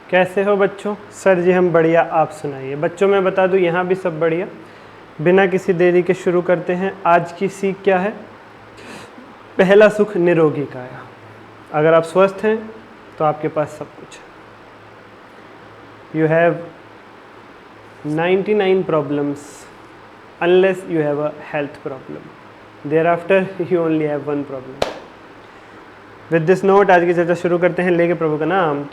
कैसे हो बच्चों? सर जी हम बढ़िया, आप सुनाइए। बच्चों मैं बता दूं यहाँ भी सब बढ़िया। बिना किसी देरी के शुरू करते हैं। आज की सीख क्या है? पहला सुख निरोगी काया। अगर आप स्वस्थ हैं तो आपके पास सब कुछ है। You have 99 problems unless you have a health problem. Thereafter you only have one problem. With this note आज की चर्चा शुरू करते हैं। लेके प्रभु का नाम।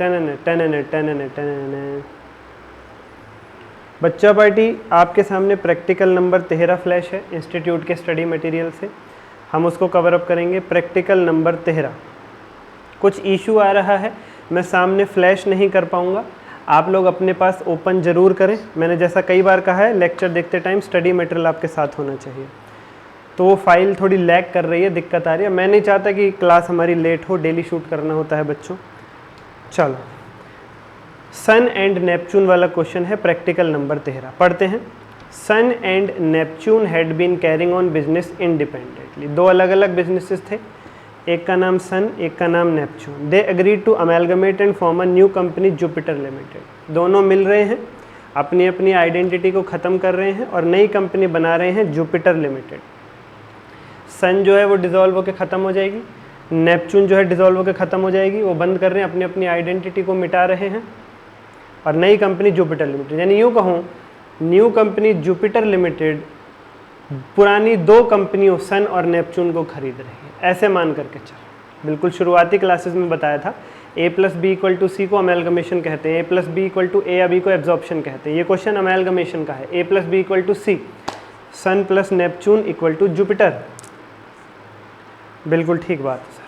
बच्चा पार्टी आपके सामने प्रैक्टिकल नंबर 13 फ्लैश है इंस्टीट्यूट के स्टडी मटेरियल से। हम उसको कवर अप करेंगे। प्रैक्टिकल नंबर 13 कुछ इशू आ रहा है, मैं सामने फ्लैश नहीं कर पाऊँगा। आप लोग अपने पास ओपन ज़रूर करें। मैंने जैसा कई बार कहा है, लेक्चर देखते टाइम स्टडी मटेरियल आपके साथ होना चाहिए। तो वो फाइल थोड़ी लैग कर रही है, दिक्कत आ रही है। मैं नहीं चाहता कि क्लास हमारी लेट हो, डेली शूट करना होता है बच्चों। चलो, सन एंड नेपच्यून वाला क्वेश्चन है, प्रैक्टिकल नंबर 13 पढ़ते हैं। Sun and Neptune had been carrying on business independently. दो अलग अलग बिजनेसेस थे, एक का नाम सन, एक का नाम Neptune. They agreed to amalgamate and form a new company Jupiter Limited. दोनों मिल रहे हैं, अपनी अपनी आइडेंटिटी को ख़त्म कर रहे हैं और नई कंपनी बना रहे हैं जुपिटर लिमिटेड। सन जो है वो डिज़ोल्व होकर ख़त्म हो जाएगी, नेपच्यून जो है डिज़ोल्व होकर ख़त्म हो जाएगी। वो बंद कर रहे हैं, अपनी अपनी आइडेंटिटी को मिटा रहे हैं और नई कंपनी जुपिटर लिमिटेड, यानी यूँ कहूँ न्यू कंपनी जुपिटर लिमिटेड पुरानी दो कंपनियों सन और नेपच्यून को खरीद रही है। ऐसे मान करके चल। बिल्कुल शुरुआती क्लासेस में बताया था, a plus B equal to C को अमेलगमेशन कहते हैं, a plus B equal to A या बी को एब्जॉर्प्शन कहते हैं। ये क्वेश्चन अमेलगमेशन का है। a plus B equal to C, sun plus Neptune equal to Jupiter. बिल्कुल ठीक बात है सर।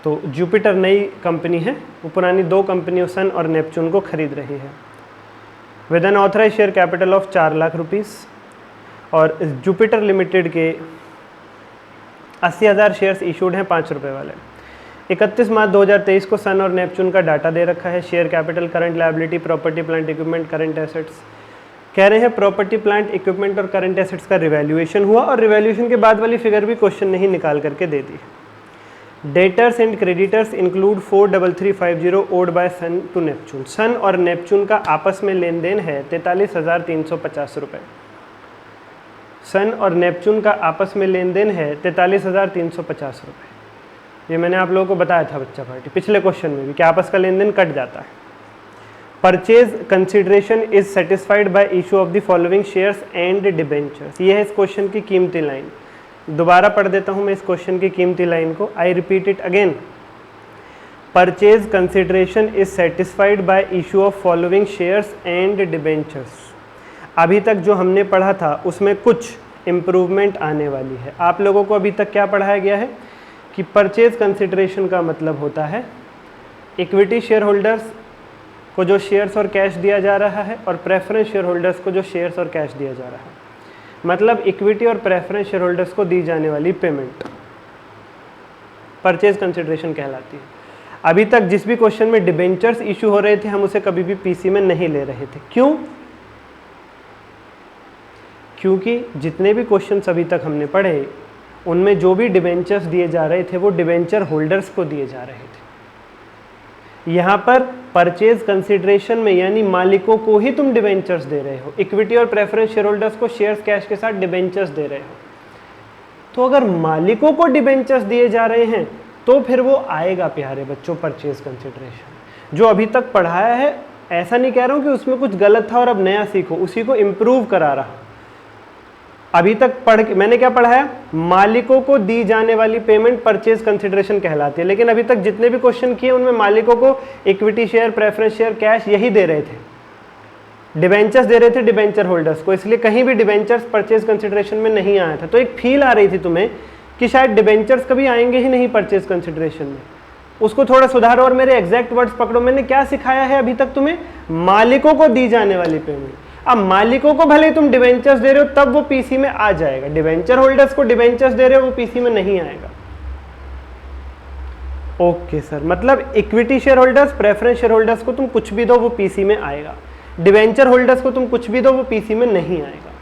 तो जुपिटर नई कंपनी है, वो पुरानी दो कंपनियों सन और नेपच्यून को खरीद रही है with an authorised share capital of 4 lakh rupees. और जुपिटर लिमिटेड के 80,000 शेयर्स इशूड हैं 5 रुपये वाले। 31 मार्च 2023 को सन और नेपच्यून का डाटा दे रखा है। Share capital, current liability, property plant equipment, current assets. कह रहे हैं प्रॉपर्टी प्लांट इक्विपमेंट और करंट एसेट्स का रिवैल्यूएशन हुआ और रिवैल्यूएशन के बाद वाली फिगर भी क्वेश्चन ने ही निकाल करके दे दी। Debtors and creditors include 43350 owed by Sun to Neptune. Sun और नेपच्यून का आपस में लेन देन है 43,350 रुपये। सन और नेपच्यून का आपस में लेन देन है 43,350 रुपये। ये मैंने आप लोगों को बताया था बच्चा पार्टी पिछले क्वेश्चन में भी कि आपस का लेन देन कट जाता है। Purchase consideration is satisfied by issue of the following shares and debentures. ये है इस क्वेश्चन की कीमती लाइन। दोबारा पढ़ देता हूँ मैं इस क्वेश्चन की कीमती लाइन को। I repeat it again. Purchase consideration is satisfied by issue of following shares and debentures. अभी तक जो हमने पढ़ा था उसमें कुछ इम्प्रूवमेंट आने वाली है। आप लोगों को अभी तक क्या पढ़ाया गया है कि परचेज कंसिडरेशन का मतलब होता है इक्विटी शेयर होल्डर्स को जो शेयर्स और कैश दिया जा रहा है और प्रेफरेंस शेयर होल्डर्स को जो शेयर्स और कैश दिया जा रहा है। मतलब इक्विटी और प्रेफरेंस शेयर होल्डर्स को दी जाने वाली पेमेंट परचेज कंसिडरेशन कहलाती है। अभी तक जिस भी क्वेश्चन में डिबेंचर्स इशू हो रहे थे हम उसे कभी भी पीसी में नहीं ले रहे थे। क्यों? क्योंकि जितने भी क्वेश्चंस अभी तक हमने पढ़े उनमें जो भी डिबेंचर्स दिए जा रहे थे वो डिबेंचर होल्डर्स को दिए जा रहे थे। यहाँ पर परचेज कंसिडरेशन में यानी मालिकों को ही तुम डिबेंचर्स दे रहे हो। इक्विटी और प्रेफरेंस शेयर होल्डर्स को शेयर्स कैश के साथ डिबेंचर्स दे रहे हो। तो अगर मालिकों को डिबेंचर्स दिए जा रहे हैं तो फिर वो आएगा प्यारे बच्चों परचेज कंसिडरेशन। जो अभी तक पढ़ाया है, ऐसा नहीं कह रहा हूँ कि उसमें कुछ गलत था और अब नया सीखो, उसी को इम्प्रूव करा रहा। अभी तक पढ़ के मैंने क्या पढ़ाया? मालिकों को दी जाने वाली पेमेंट परचेज कंसिडरेशन कहलाती है। लेकिन अभी तक जितने भी क्वेश्चन किए उनमें मालिकों को equity share, preference share, cash यही दे रहे थे। डिबेंचर्स दे रहे थे डिबेंचर होल्डर्स को, इसलिए कहीं भी डिबेंचर्स परचेज कंसिडरेशन में नहीं आया था। तो एक फील आ रही थी तुम्हें कि शायद डिबेंचर्स कभी आएंगे ही नहीं परचेज कंसिडरेशन में। उसको थोड़ा सुधारो और मेरे एग्जैक्ट वर्ड्स पकड़ो। मैंने क्या सिखाया है अभी तक तुम्हें? मालिकों को दी जाने वाली पेमेंट। अब मालिकों को भले तुम डिबेंचर्स दे रहे हो तब वो पीसी में आ जाएगा। डिबेंचर होल्डर्स को डिबेंचर्स दे रहे हो वो पीसी में नहीं आएगा। ओके सर, मतलब equity share holders, preference share holders को तुम कुछ भी दो वो पीसी में आएगा। डिबेंचर होल्डर्स को तुम कुछ भी दो वो पीसी में नहीं आएगा।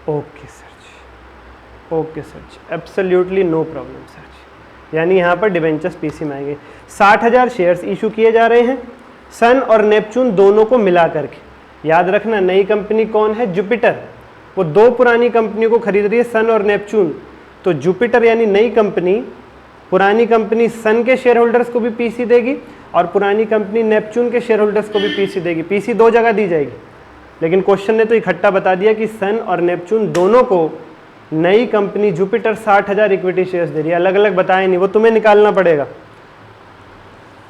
ओके सर जी, ओके सर जी, एब्सोल्युटली नो प्रॉब्लम सर जी। यानी यहाँ पर डिबेंचर्स पीसी में आएंगे। 60,000 शेयर्स इशू किए जा रहे हैं सन और नेपच्यून दोनों को मिला करके। याद रखना नई कंपनी कौन है, जुपिटर, वो दो पुरानी कंपनियों को खरीद रही है, सन और नेपच्यून। तो जुपिटर यानी नई कंपनी पुरानी कंपनी सन के शेयर होल्डर्स को भी पीसी देगी और पुरानी कंपनी नेपच्यून के शेयर होल्डर्स को भी पीसी देगी। पीसी दो जगह दी जाएगी, लेकिन क्वेश्चन ने तो इकट्ठा बता दिया कि सन और नेपच्यून दोनों को नई कंपनी जुपिटर 60,000 इक्विटी शेयर्स दे रही है। अलग अलग बताए नहीं, वो तुम्हें निकालना पड़ेगा।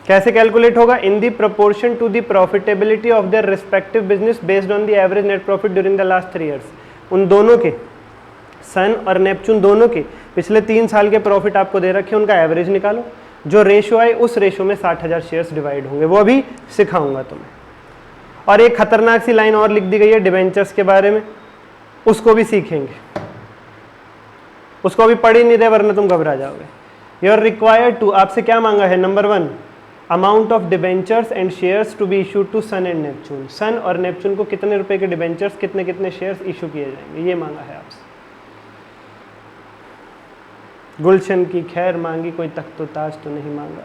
कैसे कैलकुलेट होगा, in the proportion to the profitability of their respective business based on the average net profit during the last 3 years. उन दोनों के, सन और नेपच्यून दोनों के पिछले 3 साल के प्रॉफिट आपको दे रखे, उनका एवरेज निकालो। जो रेशो आए उस रेशो में 60,000 शेयर्स डिवाइड होंगे, वो अभी सिखाऊंगा तुम्हें। और एक खतरनाक सी लाइन और लिख दी गई है डिबेंचर्स के बारे में, उसको भी सीखेंगे। उसको अभी पढ़ ही नहीं रहे वरना तुम घबरा जाओगे। यू आर रिक्वायर्ड टू, आपसे क्या मांगा है, number 1 amount of debentures and shares to be issued to Sun and Neptune. Sun और नेपच्यून को कितने रुपए के डिबेंचर्स, कितने कितने शेयर्स इशू किए जाएंगे, ये मांगा है आपसे। गुलशन की खैर मांगी, कोई तख्तो ताज तो नहीं मांगा।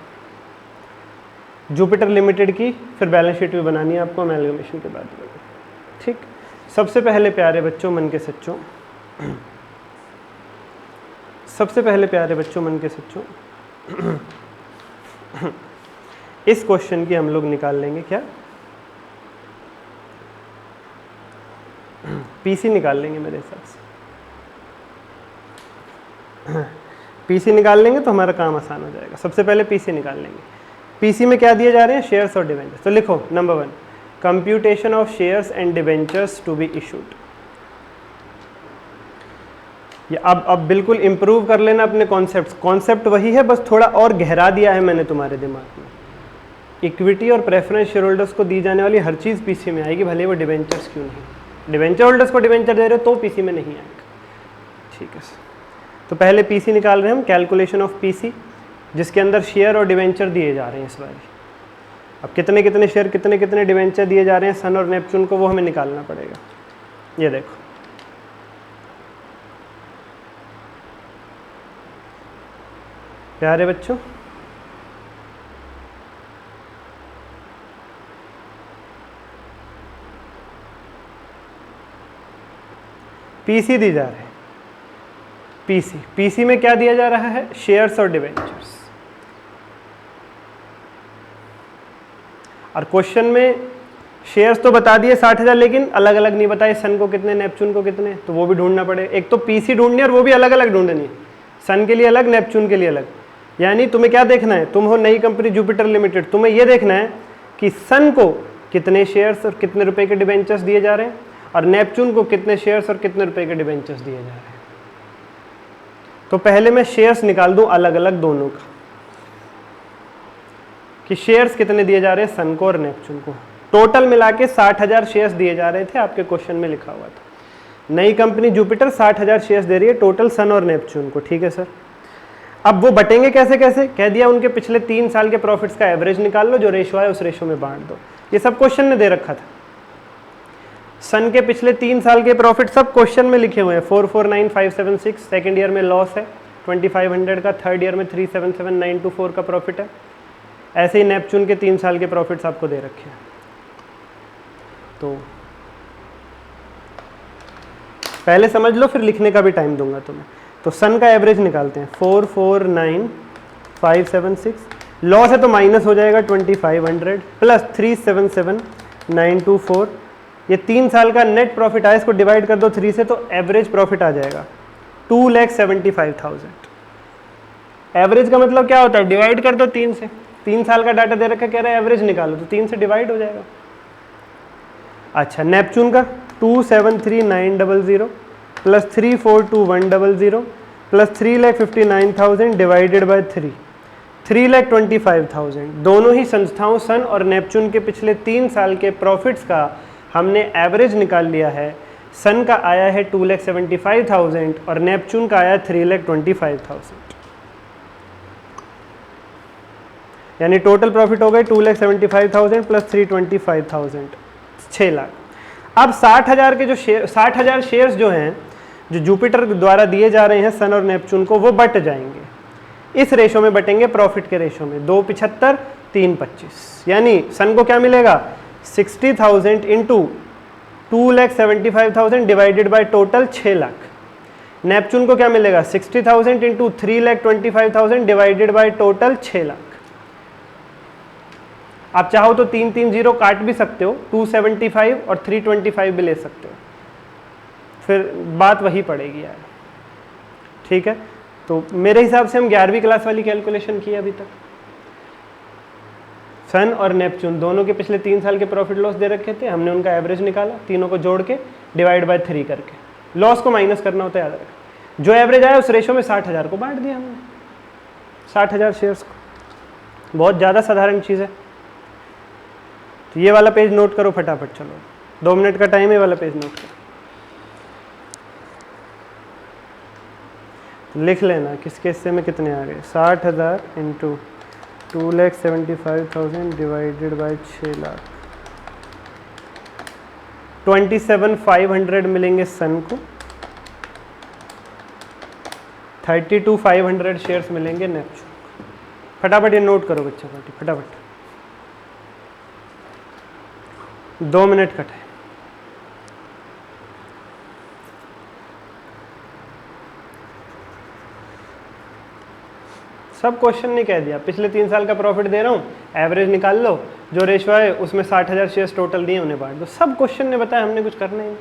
जुपिटर लिमिटेड की फिर बैलेंस शीट भी बनानी है आपको अमेलगमेशन के बाद। ठीक, सबसे पहले प्यारे बच्चों मन के सच्चों, सबसे पहले प्यारे बच्चों मन के सच्चों, इस क्वेश्चन की हम लोग निकाल लेंगे क्या, पीसी निकाल लेंगे मेरे हिसाब से। पीसी निकाल लेंगे तो हमारा काम आसान हो जाएगा। सबसे पहले पीसी निकाल लेंगे। पीसी में क्या दिए जा रहे हैं, शेयर्स और डिबेंचर्स। तो लिखो number 1 computation of shares and debentures to be issued. ये अब बिल्कुल इंप्रूव कर लेना अपने कॉन्सेप्ट वही है, बस थोड़ा और गहरा दिया है मैंने तुम्हारे दिमाग में। इक्विटी और प्रेफरेंस शेयर होल्डर्स को दी जाने वाली हर चीज़ पीसी में आएगी, भले वो डिबेंचर्स क्यों नहीं। डिबेंचर होल्डर्स को डिबेंचर दे रहे हो तो पीसी में नहीं आएगा। ठीक है सर, तो पहले पीसी निकाल रहे हैं हम, कैलकुलेशन ऑफ पीसी, जिसके अंदर शेयर और डिबेंचर दिए जा रहे हैं इस बार। अब कितने कितने शेयर कितने कितने डिबेंचर दिए जा रहे हैं सन और नेपच्यून को, वो हमें निकालना पड़ेगा। ये देखो प्यारे बच्चों, पीसी दी जा रहे हैं। पीसी में क्या दिया जा रहा है, शेयर्स और डिबेंचर्स। और क्वेश्चन में शेयर्स तो बता दिए 60,000, लेकिन अलग अलग नहीं बताए, सन को कितने नेपच्यून को कितने, तो वो भी ढूंढना पड़ेगा। एक तो पीसी ढूंढनी है और वो भी अलग अलग ढूंढनी है, सन के लिए अलग नेपच्यून के लिए अलग। यानी तुम्हें क्या देखना है, तुम हो नई कंपनी जुपिटर लिमिटेड, तुम्हें ये देखना है कि सन को कितने शेयर्स और कितने रुपए के डिबेंचर्स दिए जा रहे हैं और नेपच्यून को कितने शेयर्स और कितने रुपए के डिबेंचर्स दिए जा रहे हैं। तो पहले मैं शेयर्स निकाल दूं अलग अलग दोनों का, कि शेयर्स कितने दिए जा रहे हैं सन को और नेपच्यून को। टोटल मिला के 60,000 शेयर्स दिए जा रहे थे, आपके क्वेश्चन में लिखा हुआ था। नई कंपनी जुपिटर 60,000 शेयर्स दे रही है टोटल सन और नेपच्यून को। ठीक है सर, अब वो बटेंगे कैसे कैसे, कह दिया उनके पिछले 3 साल के प्रॉफिट्स का एवरेज निकाल लो, जो रेशो है उस रेशो में बांट दो। ये सब क्वेश्चन ने दे रखा था। सन के पिछले 3 साल के प्रॉफिट सब क्वेश्चन में लिखे हुए हैं। 449,576 सेकेंड ईयर में लॉस है 2500 का, थर्ड ईयर में 377,924 का प्रॉफिट है। ऐसे ही नेपच्यून के 3 साल के प्रॉफिट्स आपको दे रखे हैं। तो पहले समझ लो, फिर लिखने का भी टाइम दूंगा तुम्हें। तो सन का एवरेज निकालते हैं, 449,576, लॉस है तो माइनस हो जाएगा 2500 प्लस 377,924। ये 3 साल का नेट प्रॉफिट आया, इसको डिवाइड कर दो 3 से तो एवरेज प्रॉफिट आ जाएगा 2,75,000। एवरेज का मतलब क्या होता है, डिवाइड कर दो 3 से। 3 साल का डाटा दे रखा, कह रहा है एवरेज निकालो, तो 3 से डिवाइड हो जाएगा। अच्छा, नेपच्यून का 273,900 प्लस 342,100 प्लस 3,59,000 डिवाइडेड बाय 3,25,000। दोनों ही संस्थाओं सन और नेपच्यून के पिछले 3 साल के प्रॉफिट्स का हमने एवरेज निकाल लिया है। सन का आया है 2,75,000 और नेपच्यून का आया 3,25,000। यानी टोटल प्रॉफिट हो गए 2,75,000 प्लस 3,25,000, 6 लाख। अब 60,000 के जो 60,000 शेयर्स जो हैं, जो जुपिटर द्वारा दिए जा रहे हैं सन और नेपच्यून को, वो बट जाएंगे। इस रेशो में बटेंगे प्रॉफिट के रेशो में, 275 325, यानी सन को क्या मिलेगा 60,000 into 2,75,000 divided by total 6 lakh. Neptune को क्या मिलेगा 60,000 into 3,25,000 divided by total 6 lakh. आप चाहो तो 3 0 काट भी सकते हो, 275 और 325 भी ले सकते हो, फिर बात वही पड़ेगी यार। ठीक है, तो मेरे हिसाब से हम 11वीं क्लास वाली कैलकुलेशन की अभी तक। सन और नेपच्यून दोनों के पिछले 3 साल के प्रॉफिट लॉस दे रखे थे, हमने उनका एवरेज निकाला, तीनों को जोड़ के डिवाइड बाय 3 करके, लॉस को माइनस करना होता है, याद रखना। जो एवरेज आया उस रेशो में 60,000 को बांट दिया हमने, 60,000 शेयर्स को। बहुत ज़्यादा साधारण चीज़ है। तो ये वाला पेज नोट करो फटाफट, चलो 2 मिनट का टाइम है, वाला पेज नोट करो, लिख लेना किसके हिस्से में कितने आ गए। 60,000 इंटू 2,75,000 डिवाइडेड बाई 6 लाख, 27,500 मिलेंगे सन को, 32,500 शेयर्स मिलेंगे नेपच्यून को। फटाफट ये नोट करो बच्चा पार्टी, फटाफट, 2 मिनट का टाइम। सब क्वेश्चन नहीं कह दिया, पिछले 3 साल का प्रॉफिट दे रहा हूँ, एवरेज निकाल लो, जो रेशो है उसमें 60,000 शेयर्स टोटल दिए उन्हें बांट दो। सब क्वेश्चन ने बताया, हमने कुछ करना ही नहीं,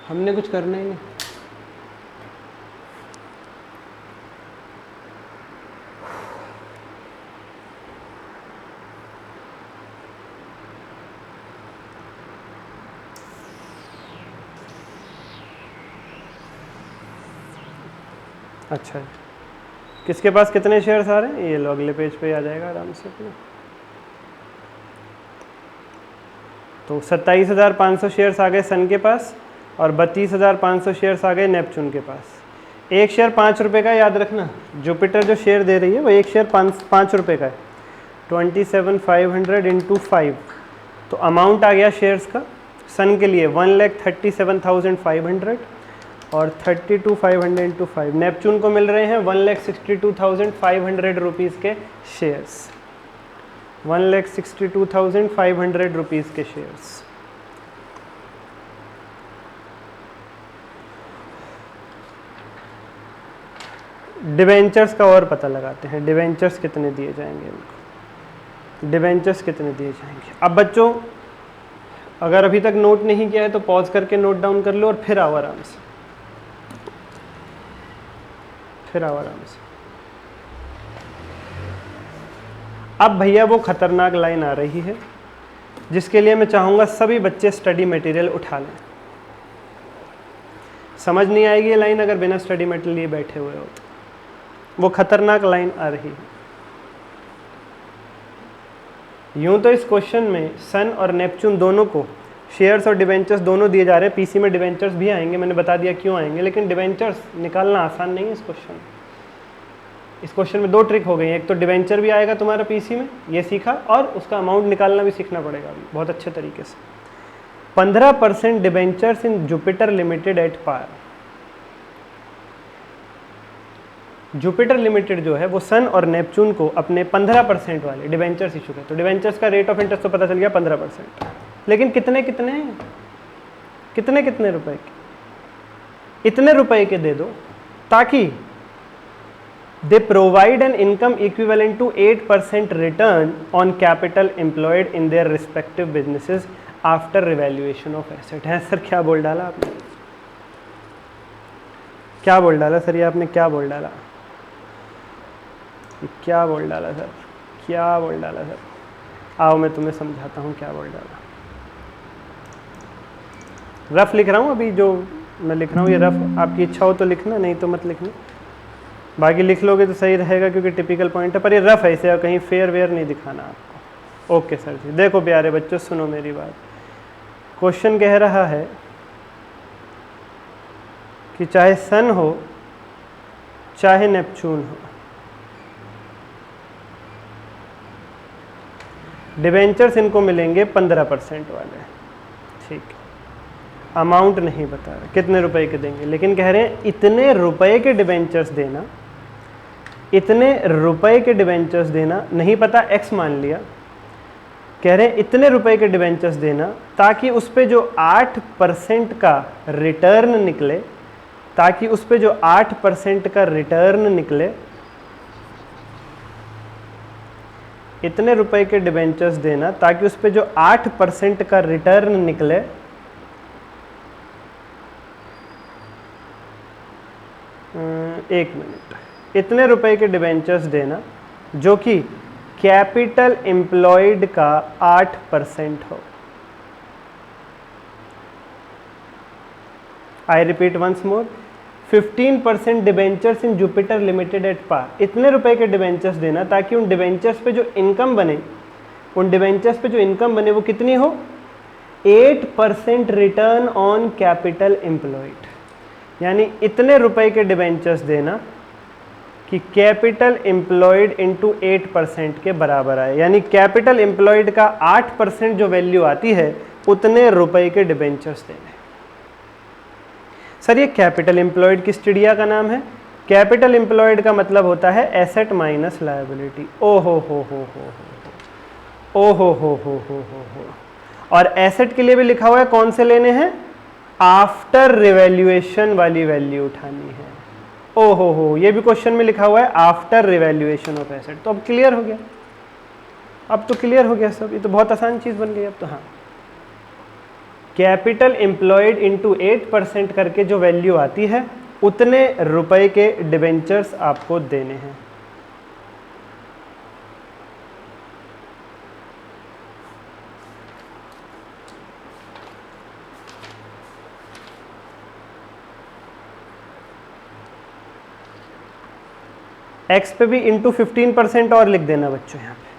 हमने कुछ करना ही नहीं। अच्छा, किसके पास कितने शेयर्स आ रहे हैं ये लो, अगले पेज पे आ जाएगा आराम से अपने। तो 27,500 शेयर्स आ गए सन के पास और 32,500 शेयर्स आ गए नेपच्यून के पास। एक शेयर 5 रुपये का, याद रखना, जुपिटर जो शेयर दे रही है वो एक शेयर 5 रुपये का है। 27,500 इंटू 5, तो अमाउंट आ गया शेयर्स का सन के लिए 1,37,500 और 32,500 इंटू 5। नेपच्यून को मिल रहे हैं 1,62,500 रुपीज़ के शेयर्स, 1,62,500 रुपीज़ के शेयर्स। डिवेंचर्स का और पता लगाते हैं, डिवेंचर्स कितने दिए जाएंगे इनको, डिवेंचर्स कितने दिए जाएंगे। अब बच्चों अगर अभी तक नोट नहीं किया है तो पॉज करके नोट डाउन कर लो और फिर आओ आराम से, फिर आओ आराम से। अब भैया वो खतरनाक लाइन आ रही है जिसके लिए मैं चाहूँगा सभी बच्चे स्टडी मटेरियल उठा लें। समझ नहीं आएगी ये लाइन अगर बिना स्टडी मटेरियल लिए बैठे हुए हो, तो वो खतरनाक लाइन आ रही है। यूं तो इस क्वेश्चन में सन और नेपच्यून दोनों को शेयर्स और डिवेंचर्स दोनों दिए जा रहे हैं। पीसी में डिवेंचर्स भी आएंगे, मैंने बता दिया क्यों आएंगे, लेकिन डिवेंचर्स निकालना आसान नहीं है इस क्वेश्चन में। इस क्वेश्चन में 2 ट्रिक हो गई, एक तो डिवेंचर भी आएगा तुम्हारा पीसी में, ये सीखा, और उसका अमाउंट निकालना भी सीखना पड़ेगा अभी बहुत अच्छे तरीके से। 15% debentures in Jupiter limited at par. Jupiter limited जो है वो सन और नेपच्यून को अपने 15% वाले डिवेंचर्स इशू करते, तो डिवेंचर्स का रेट ऑफ इंटरेस्ट तो पता चल गया 15%, लेकिन कितने कितने रुपए के, इतने रुपए के दे दो ताकि they provide an income equivalent to 8% return on capital employed in their respective businesses after revaluation of asset. है सर, क्या बोल डाला आपने, क्या बोल डाला सर, ये आपने क्या बोल डाला, क्या बोल डाला सर, क्या बोल डाला सर, आओ मैं तुम्हें समझाता हूँ क्या बोल डाला। रफ लिख रहा हूँ अभी, जो मैं लिख रहा हूँ ये रफ, आपकी इच्छा हो तो लिखना, नहीं तो मत लिखना, बाकी लिख लोगे तो सही रहेगा क्योंकि टिपिकल पॉइंट है, पर ये रफ है, इसे कहीं फेयर वेयर नहीं दिखाना आपको। ओके सर जी, देखो प्यारे बच्चों सुनो मेरी बात। क्वेश्चन कह रहा है कि चाहे सन हो चाहे नेपच्यून हो, डिवेंचर्स इनको मिलेंगे 15% वाले, ठीक है। अमाउंट नहीं बता रहे कितने रुपए के देंगे, लेकिन कह रहे हैं इतने रुपए के डिबेंचर्स देना, इतने रुपए के डिबेंचर्स देना, नहीं पता एक्स मान लिया, कह रहे हैं इतने रुपए के डिबेंचर्स देना ताकि उस पे जो 8% का रिटर्न निकले, ताकि उस पे जो 8% का रिटर्न निकले, इतने रुपए के डिबेंचर्स देना ताकि उस पे जो 8% का रिटर्न निकले, एक मिनट, इतने रुपए के डिबेंचर्स देना जो कि कैपिटल एम्प्लॉयड का 8% हो। I repeat once more, 15% debentures in Jupiter limited at par. इतने रुपए के डिबेंचर्स देना ताकि उन डिबेंचर्स पे जो इनकम बने, उन डिबेंचर्स पे जो इनकम बने वो कितनी हो, 8% रिटर्न ऑन कैपिटल एम्प्लॉयड। यानी इतने रुपए के डिबेंचर्स देना कि कैपिटल एम्प्लॉयड इंटू 8% के बराबर आए, यानी कैपिटल एम्प्लॉयड का 8% जो वैल्यू आती है उतने रुपए के डिबेंचर्स देने। सर ये कैपिटल एम्प्लॉयड किस चिड़िया का नाम है? कैपिटल एम्प्लॉयड का मतलब होता है एसेट माइनस लायबिलिटी। ओ हो ओ हो। और एसेट के लिए भी लिखा हुआ है कौन से लेने हैं, आफ्टर रिवैल्यूएशन वाली वैल्यू उठानी है। ओ हो, ये भी क्वेश्चन में लिखा हुआ है आफ्टर रिवैल्यूएशन ऑफ एसेट। तो अब क्लियर हो गया, अब तो क्लियर हो गया सब, ये तो बहुत आसान चीज बन गई अब तो। हाँ, कैपिटल एम्प्लॉयड इंटू 8% करके जो वैल्यू आती है उतने रुपए के डिबेंचर्स आपको देने हैं। एक्स पे भी इंटू 15% और लिख देना बच्चों यहाँ पे,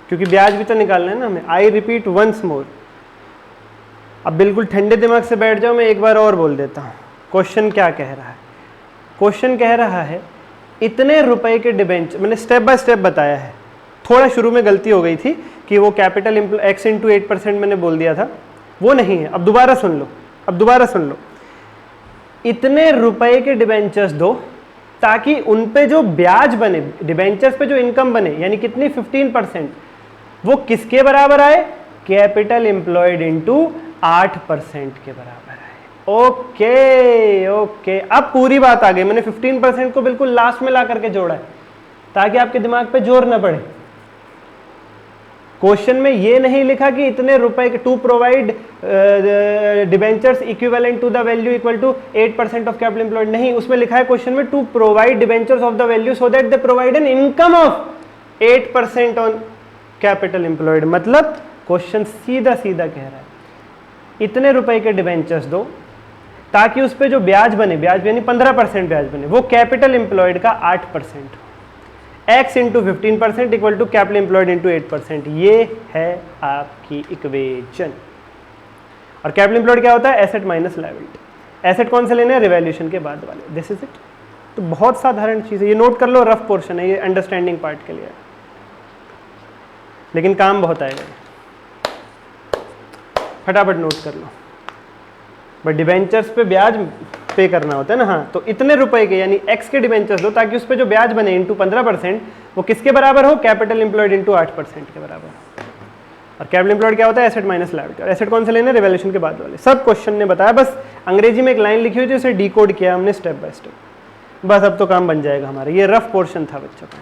क्योंकि ब्याज भी तो निकालना है ना हमें। आई रिपीट वंस मोर, अब बिल्कुल ठंडे दिमाग से बैठ जाओ, मैं एक बार और बोल देता हूँ क्वेश्चन क्या कह रहा है। क्वेश्चन कह रहा है इतने रुपए के डिबेंचर, मैंने स्टेप बाय स्टेप बताया है, थोड़ा शुरू में गलती हो गई थी कि वो कैपिटल एक्स इंटू 8% मैंने बोल दिया था, वो नहीं है। अब दोबारा सुन लो, अब दोबारा सुन लो, इतने रुपए के डिबेंचर्स दो ताकि उन पे जो ब्याज बने, डिबेंचर्स पे जो इनकम बने, यानी कितनी 15%, वो किसके बराबर आए, कैपिटल एम्प्लॉयड इंटू 8% के बराबर आए। ओके ओके, अब पूरी बात आ गई। मैंने 15% को बिल्कुल लास्ट में ला करके जोड़ा है ताकि आपके दिमाग पे जोर ना पड़े। क्वेश्चन में ये नहीं लिखा कि इतने रुपए to provide debentures equivalent to the value equal to 8% of capital employed, नहीं, उसमें लिखा है क्वेश्चन में to provide debentures of the value so that they provide an income of 8% on capital employed. मतलब क्वेश्चन सीधा सीधा कह रहा है इतने रुपए के डिबेंचर्स दो ताकि उस पे जो ब्याज बने, ब्याज यानी 15% ब्याज बने, वो कैपिटल एम्प्लॉयड का 8% हो। x into 15% equal to capital employed into 8%, ये है आपकी इक्वेशन। और कैपिटल एम्प्लॉयड क्या होता है, एसेट माइनस लायबिलिटी। एसेट कौन से लेने हैं, रिवैल्यूएशन के बाद वाले। This is it. तो बहुत साधारण चीज है, ये नोट कर लो, रफ पोर्शन है ये, अंडरस्टैंडिंग पार्ट के लिए, लेकिन काम बहुत आएगा, फटाफट नोट कर लो। बट डिबेंचर्स पे ब्याज पे करना होता है ना। हाँ, तो इतने रुपए के यानी एक्स के डिबेंचर्स दो ताकि उस पे जो ब्याज बने इंटू 15% वो किसके बराबर हो, कैपिटल एम्प्लॉयड इंटू 8% के बराबर। और कैपिटल एम्प्लॉयड क्या होता है, एसेट माइनस लायबिलिटी। और एसेट कौन से लेने, रिवैल्यूएशन के बाद वाले। सब क्वेश्चन ने बताया, बस अंग्रेजी में एक लाइन लिखी हुई थी, उसे डिकोड किया हमने स्टेप बाय स्टेप। बस अब तो काम बन जाएगा हमारा। ये रफ पोर्शन था बच्चों का,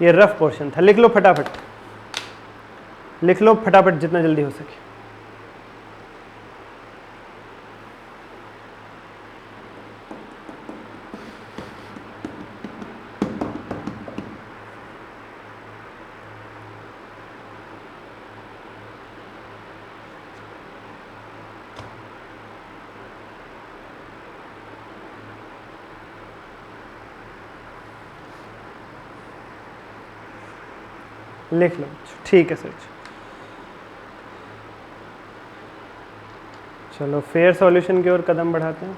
ये रफ पोर्शन था। लिख लो फटाफट, लिख लो फटाफट जितना जल्दी हो सके। लिख लो, ठीक है सर। चलो फेयर सॉल्यूशन की ओर कदम बढ़ाते हैं।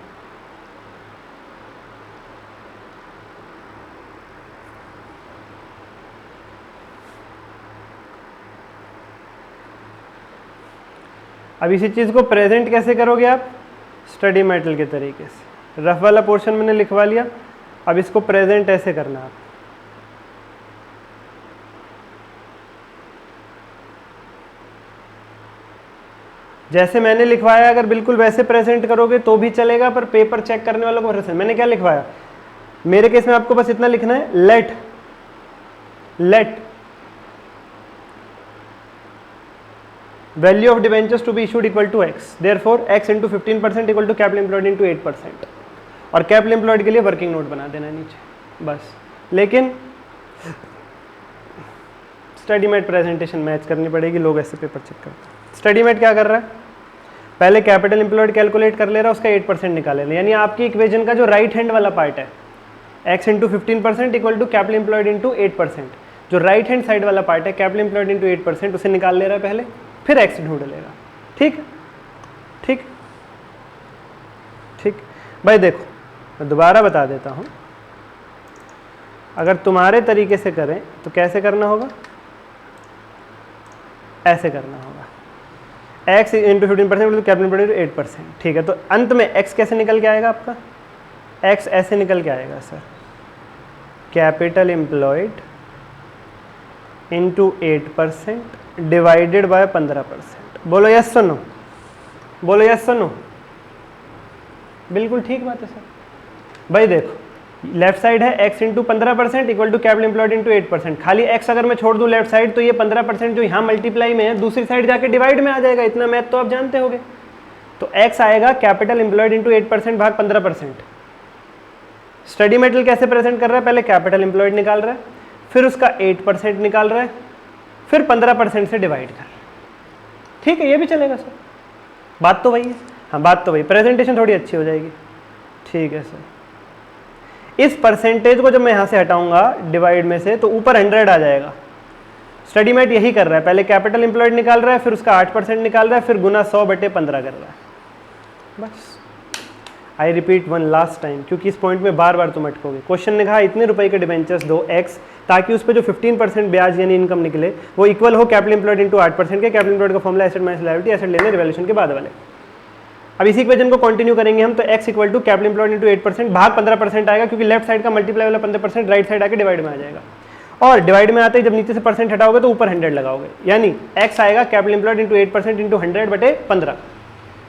अब इसी चीज़ को प्रेजेंट कैसे करोगे आप? स्टडी मेटल के तरीके से। रफ वाला पोर्शन मैंने लिखवा लिया, अब इसको प्रेजेंट ऐसे करना आप। जैसे मैंने लिखवाया अगर बिल्कुल वैसे प्रेजेंट करोगे तो भी चलेगा, पर पेपर चेक करने वालों को भरोसा। मैंने क्या लिखवाया? मेरे केस में आपको बस इतना लिखना है, let value of debentures to be issued equal to x, therefore x into 15% equal to capital employed into 8%, और कैपिटल एम्प्लॉयड के लिए वर्किंग नोट बना देना नीचे बस। लेकिन स्टडी मेट प्रेजेंटेशन मैच करनी पड़ेगी, लोग ऐसे पेपर चेक करते हैं। स्टडी मेट क्या कर रहा है? पहले कैपिटल एम्प्लॉयड कैलकुलेट कर ले रहा है, उसका 8% निकाले रहा है। यानी आपकी इक्वेशन का जो राइट हैंड वाला पार्ट है, x into 15% equal to capital employed into 8%, जो राइट हैंड साइड वाला पार्ट है कैपिटल एम्प्लॉयड इंटू 8%, उसे निकाल ले रहा है पहले, फिर एक्स ढूंढ लेगा। ठीक ठीक ठीक भाई देखो, मैं दोबारा बता देता हूँ, अगर तुम्हारे तरीके से करें तो कैसे करना होगा? ऐसे करना होगा, x इंटू 15% कैपिटल एम्प्लॉयड 8%। ठीक है, तो अंत में x कैसे निकल के आएगा आपका? x ऐसे निकल के आएगा sir, capital employed into 8% divided by 15%। बोलो यस सुनो, बोलो यस सुनो। बिल्कुल ठीक बात है सर। भाई देखो, लेफ्ट साइड है x into 15% equal to capital employed into 8%। खाली x अगर मैं छोड़ दूं लेफ्ट साइड तो ये 15% जो यहाँ मल्टीप्लाई में है दूसरी साइड जाके डिवाइड में आ जाएगा। इतना मैथ तो आप जानते होंगे। तो x आएगा कैपिटल एम्प्लॉयड इंटू 8% भाग 15%। स्टडी मेटल कैसे प्रेजेंट कर रहा है? पहले कैपिटल एम्प्लॉयड निकाल रहा है, फिर उसका 8% निकाल रहा है, फिर 15% से डिवाइड कर रहा है। ठीक है, ये भी चलेगा सर, बात तो वही है। हाँ बात तो वही, प्रेजेंटेशन थोड़ी अच्छी हो जाएगी। ठीक है सर, इस परसेंटेज को जब मैं यहाँ से हटाऊंगा डिवाइड में से तो ऊपर 100 आ जाएगा। स्टडी मेट यही कर रहा है, पहले कैपिटल एम्प्लॉयड निकाल रहा है, फिर उसका 8% निकाल रहा है, फिर गुना 100/15 कर रहा है। बस I repeat one last time, क्योंकि इस पॉइंट में बार बार तुम अटकोगे। क्वेश्चन ने कहा इतने रुपए के डिबेंचर्स दो x, ताकि उस पर जो 15% ब्याज यानी इनकम निकले वो इक्वल हो कैपिटल एम्प्लॉयड इंटू 8% के। कैपिटल एम्प्लॉयड का formula asset minus liability, asset लेने रिवैल्यूएशन के बाद वाले। अब इसी इक्वेशन को कंटिन्यू करेंगे हम, तो x equal to capital employed into 8% भाग 15% आएगा, क्योंकि लेफ्ट साइड का मल्टीप्लाई वाला 15% राइट साइड आके डिवाइड में आ जाएगा। और डिवाइड में आते ही जब नीचे से परसेंट हटाओगे तो ऊपर 100 लगाओगे, यानी x आएगा capital employed into 8% into 100/15।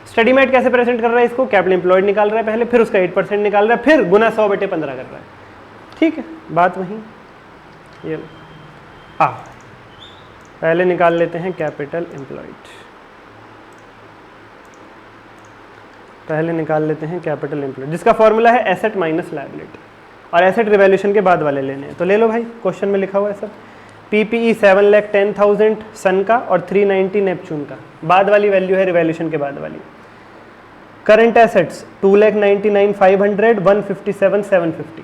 Study mate कैसे प्रेजेंट कर रहा है इसको? कैपिटल एम्प्लॉयड निकाल रहा है पहले, फिर उसका 8% निकाल रहा है, फिर गुना 100/15 कर रहा है। ठीक है, बात वही। ये पहले निकाल लेते हैं कैपिटल एम्प्लॉयड, पहले निकाल लेते हैं कैपिटल एम्प्लॉयड, जिसका फॉर्मूला है एसेट माइनस लायबिलिटी, और एसेट रिवैल्यूएशन के बाद वाले लेने हैं। तो ले लो भाई, क्वेश्चन में लिखा हुआ है सब। पीपीई 7,10,000 सन का और 390 नेपच्यून का, बाद वाली वैल्यू है रिवैल्यूएशन के बाद वाली। करंट एसेट्स 2,99,500, 157,750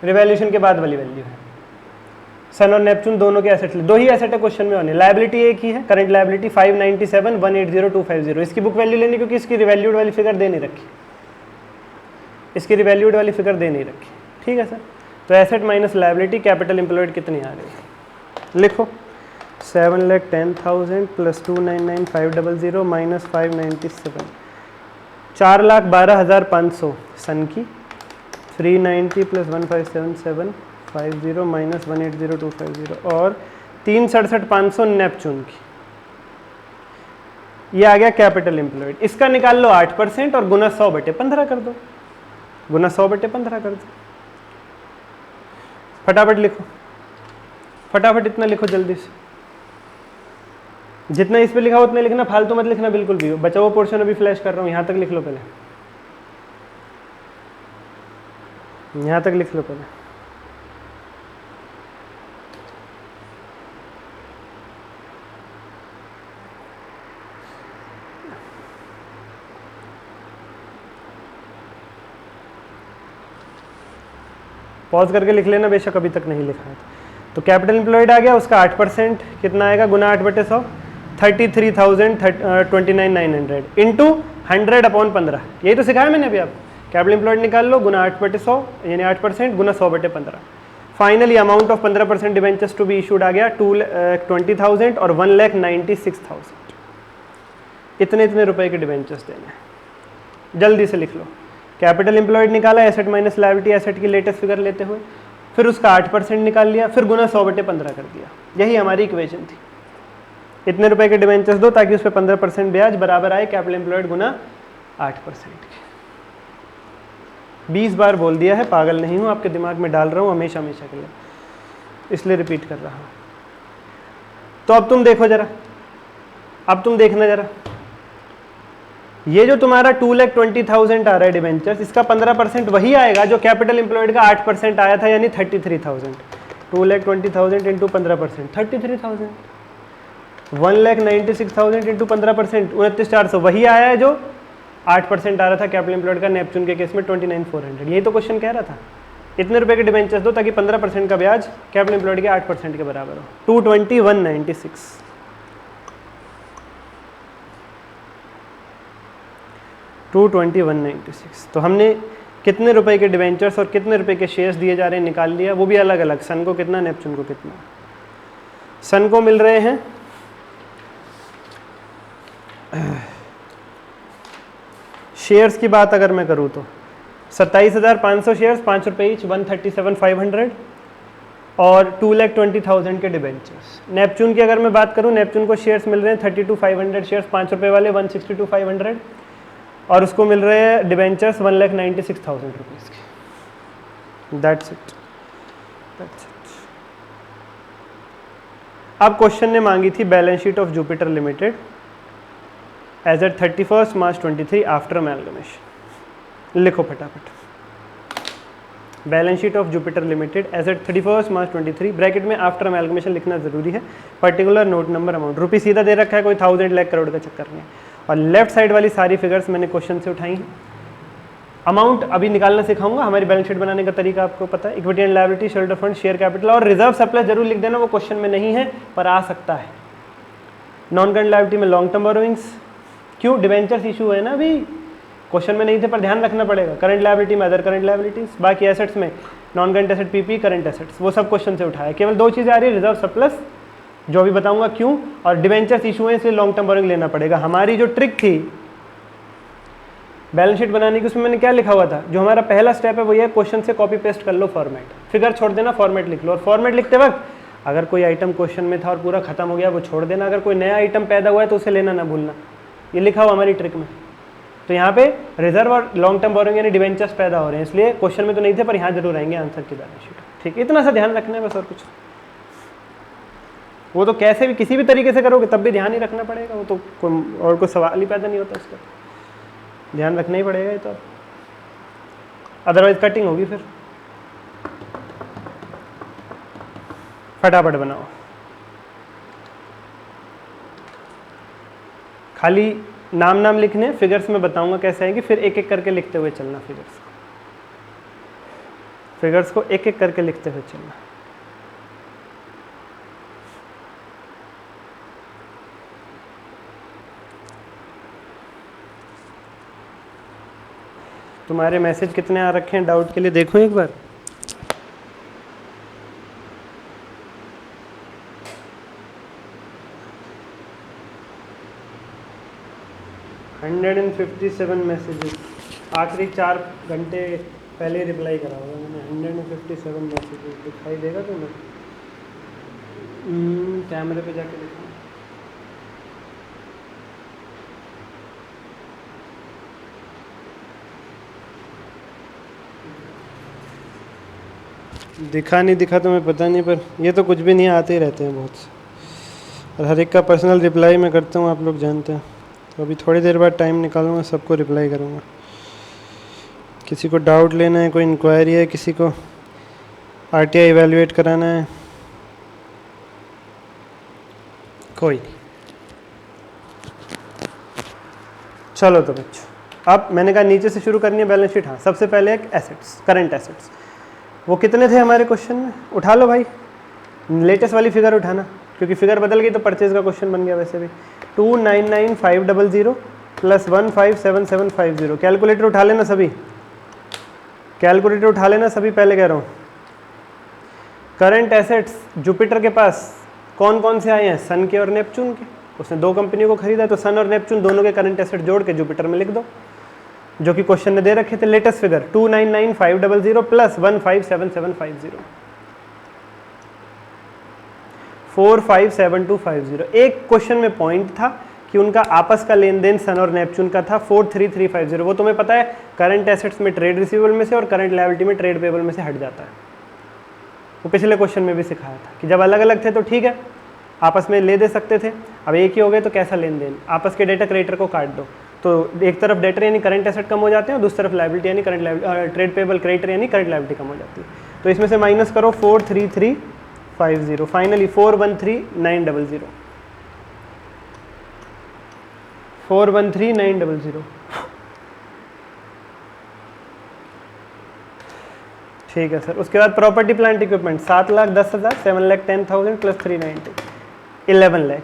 रिवैल्यूएशन के बाद वाली वैल्यू है। सन और नेपच्यून दोनों के एसेट्स, दो ही एसेट है क्वेश्चन में होने। लायबिलिटी एक ही है, करंट लायबिलिटी 597, 180,250। इसकी बुक वैल्यू लेनी, क्योंकि इसकी रिवैल्यूड वाली फिगर दे नहीं रखी, इसकी रिवैल्यूड वाली फिगर दे नहीं रखी। ठीक है सर, तो asset minus liability capital employed कितनी आ रही है? लिखो 7,10,000 प्लस 299,500 माइनस 597, 4,12,500 सन की, 390 प्लस 157,750 माइनस 180,250, और 367,500 नेपच्यून की। ये आ गया कैपिटल एम्प्लॉयड। इसका निकाल लो 8% और गुना 100/15 कर दो, गुना 100/15 कर दो। फटाफट लिखो, फटाफट इतना लिखो जल्दी से, जितना इस पे लिखा हो उतना लिखना, फालतू मत लिखना बिल्कुल भी। बचा हुआ पोर्शन अभी फ्लैश कर रहा हूँ, यहाँ तक लिख लो पहले, यहाँ तक लिख लो पहले। पॉज करके लिख लेना, बेशक अभी तक नहीं लिखा है। तो कैपिटल एम्प्लॉयड आ गया, उसका 8% कितना आएगा? गुना 8/100, 33,029,900 इंटू 100/15। यही तो सिखाया मैंने अभी आपको। कैपिटल एम्प्लॉयड निकाल लो, गुना 8/100 यानी 8%, गुना 100/15। Finally amount of 15% debentures to be issued आ गया 20,000 और 1,96,000। इतने इतने रुपए के डिबेंचर्स देने हैं। जल्दी से लिख लो, कैपिटल एम्प्लॉयड निकाला, एसेट माइनस लायबिलिटी, एसेट की लेटेस्ट फिगर लेते हुए, फिर उसका 8% निकाल लिया, फिर गुना 100/15 कर दिया। यही हमारी इक्वेशन थी। इतने रुपए के डिबेंचर्स दो ताकि उस पर 15% ब्याज बराबर आए कैपिटल एम्प्लॉयड गुना 8% के। 20 बार बोल दिया है, पागल नहीं हूँ, आपके दिमाग में डाल रहा हूँ हमेशा हमेशा के लिए, इसलिए रिपीट कर रहा हूँ। तो अब तुम देखो जरा, अब तुम देखना जरा, ये जो तुम्हारा 2,20,000 आ रहा है डिबेंचर्स, इसका 15% वही आएगा जो कैपिटल एम्प्लॉयड का 8% आया था, यानी 33,000। 2,20,000 इंटू 15%, 33,000। 1,96,000 इंटू 15%, 29,400 वही आया है जो 8% आ रहा था कैपिटल एम्प्लॉयड का नेपच्यून के केस में 29,400। यही तो क्वेश्चन कह रहा था। इतने रुपए के डिबेंचर्स दो ताकि 15% का ब्याज कैपिटल एम्प्लॉयड के 8% के बराबर हो। 220,196। 220,196। तो हमने कितने रुपए के डिबेंचर्स और कितने रुपए के शेयर्स दिए जा रहे हैं निकाल लिया, वो भी अलग अलग। सन को कितना, नेपच्यून को कितना। सन को मिल रहे हैं शेयर्स की बात अगर मैं करूँ तो 27,500 शेयर्स, 5 रुपये ईच, 137,500 और 2,20,000 के डिबेंचर्स। नेपच्यून की अगर मैं बात करूँ, नेपच्यून को शेयर्स मिल रहे हैं 32,500 शेयर्स, 5 रुपये वाले, 162,500 और उसको मिल रहे हैं डिबेंचर्स 1,96,000 रुपीज़ के। That's it. अब क्वेश्चन ने मांगी थी balance sheet of Jupiter limited as at 31 March 23 after amalgamation. लिखो फटाफट, balance sheet of Jupiter limited as at 31 March 23, bracket में आफ्टर अमेलगमेशन लिखना जरूरी है। पर्टिकुलर नोट नंबर अमाउंट, रुपये सीधा दे रखा है, कोई 1000 लाख करोड़ का चक्कर नहीं है। और लेफ्ट साइड वाली सारी फिगर्स मैंने क्वेश्चन से उठाई हैं। अमाउंट अभी निकालना सिखाऊंगा, हमारी बैलेंस शीट बनाने का तरीका आपको पता है। Equity and liability, share fund, share capital और रिजर्व सरप्लस जरूर लिख देना, वो क्वेश्चन में नहीं है पर आ सकता है। नॉन करंट लायबिलिटी में लॉन्ग टर्म बोरोइंग्स, क्यों, डिबेंचर्स इशू है ना, अभी क्वेश्चन में नहीं थे पर ध्यान रखना पड़ेगा। करंट लायबिलिटी में अदर करंट लायबिलिटीज, बाकी एसेट्स में non current asset PP, current assets, वो सब क्वेश्चन से उठाया। केवल 2 चीज़ें आ रही है, रिजर्व सरप्लस जो भी बताऊंगा क्यों, और डिबेंचर्स इशू है इसलिए लॉन्ग टर्म बोरोइंग लेना पड़ेगा। हमारी जो ट्रिक थी बैलेंस शीट बनाने की, उसमें मैंने क्या लिखा हुआ था, जो हमारा पहला स्टेप है वो ये, क्वेश्चन से कॉपी पेस्ट कर लो फॉर्मेट, फिगर छोड़ देना, फॉर्मेट लिख लो। और फॉर्मेट लिखते वक्त अगर कोई आइटम क्वेश्चन में था और पूरा खत्म हो गया वो छोड़ देना, अगर कोई नया आइटम पैदा हुआ है तो उसे लेना ना भूलना। ये लिखा हुआ हमारी ट्रिक में। तो यहाँ पे रिजर्व और लॉन्ग टर्म बोरोइंग यानी डिबेंचर्स पैदा हो रहे हैं, इसलिए क्वेश्चन में तो नहीं थे पर यहाँ जरूर आएंगे आंसर की बैलेंस शीट। ठीक, इतना सा ध्यान रखना है बस, और कुछ। वो तो कैसे भी किसी भी तरीके से करोगे तब भी ध्यान ही रखना पड़ेगा, वो तो और कोई सवाल ही पैदा नहीं होता उसका, ध्यान रखना ही पड़ेगा ये तो, अदरवाइज कटिंग होगी। फिर फटाफट बनाओ, खाली नाम लिखने, फिगर्स में बताऊंगा कैसे आएंगे, फिर एक एक करके लिखते हुए चलना। फिगर्स को एक एक करके लिखते हुए चलना। तुम्हारे मैसेज कितने आ रखे हैं डाउट के लिए देखो एक बार। $157 मैसेजेस, आखिरी 4 घंटे पहले रिप्लाई करा होगा मैंने। 157 मैसेजेस दिखाई देगा तुम्हें? कैमरे पे जाके देखो। दिखा नहीं दिखा तो मैं पता नहीं, पर ये तो कुछ भी नहीं, आते ही रहते हैं बहुत से, और हर एक का पर्सनल रिप्लाई मैं करता हूँ, आप लोग जानते हैं। तो अभी थोड़ी देर बाद टाइम निकालूंगा, सबको रिप्लाई करूँगा। किसी को डाउट लेना है, कोई इंक्वायरी है, किसी को आरटीआई इवैल्यूएट कराना है, कोई नहीं। चलो तो बच्चों, अब मैंने कहा नीचे से शुरू करनी है बैलेंस शीट। हाँ, सबसे पहले एक एसेट्स, करंट एसेट्स, वो कितने थे हमारे क्वेश्चन में, उठा लो भाई, लेटेस्ट वाली फिगर उठाना, क्योंकि फिगर बदल गई तो परचेज का क्वेश्चन बन गया वैसे भी। 299,500 प्लस 157750। कैलकुलेटर उठा लेना सभी, कैलकुलेटर उठा लेना सभी, पहले कह रहा हूँ। करंट एसेट्स जुपिटर के पास कौन कौन से आए हैं, सन के और नेपच्यून के। उसने 2 कंपनियों को खरीदा, तो सन और नेपच्यून दोनों के करंट एसेट जोड़ के जुपिटर में लिख दो, जो कि क्वेश्चन में दे रखे थे। Latest figure 299,500 plus 157,750, 457250। एक क्वेश्चन में पॉइंट था कि उनका आपस का लेन देन सन और नेपच्यून का था 43350। वो तुम्हें पता है करंट एसेट्स में ट्रेड रिसीवेबल में से और करंट लायबिलिटी में ट्रेड पेबल में से हट जाता है। वो पिछले क्वेश्चन में भी सिखाया था कि जब अलग अलग थे तो ठीक है आपस में ले दे सकते थे, अब एक ही हो गए तो कैसा लेन देन। आपस के डेटा क्रेडिटर को काट दो, तो एक तरफ डेटर यानी करंट एसेट कम हो जाते हैं और दूसरी तरफ लायबिलिटी यानी करंट ट्रेड पेबल क्रेडिटर यानी करंट लायबिलिटी कम हो जाती है। तो इसमें से माइनस करो 43350, फाइनली 413,900, 413,900। ठीक है सर। उसके बाद property plant equipment 7,10,000, 7,10,000 plus 390, 11 lakh.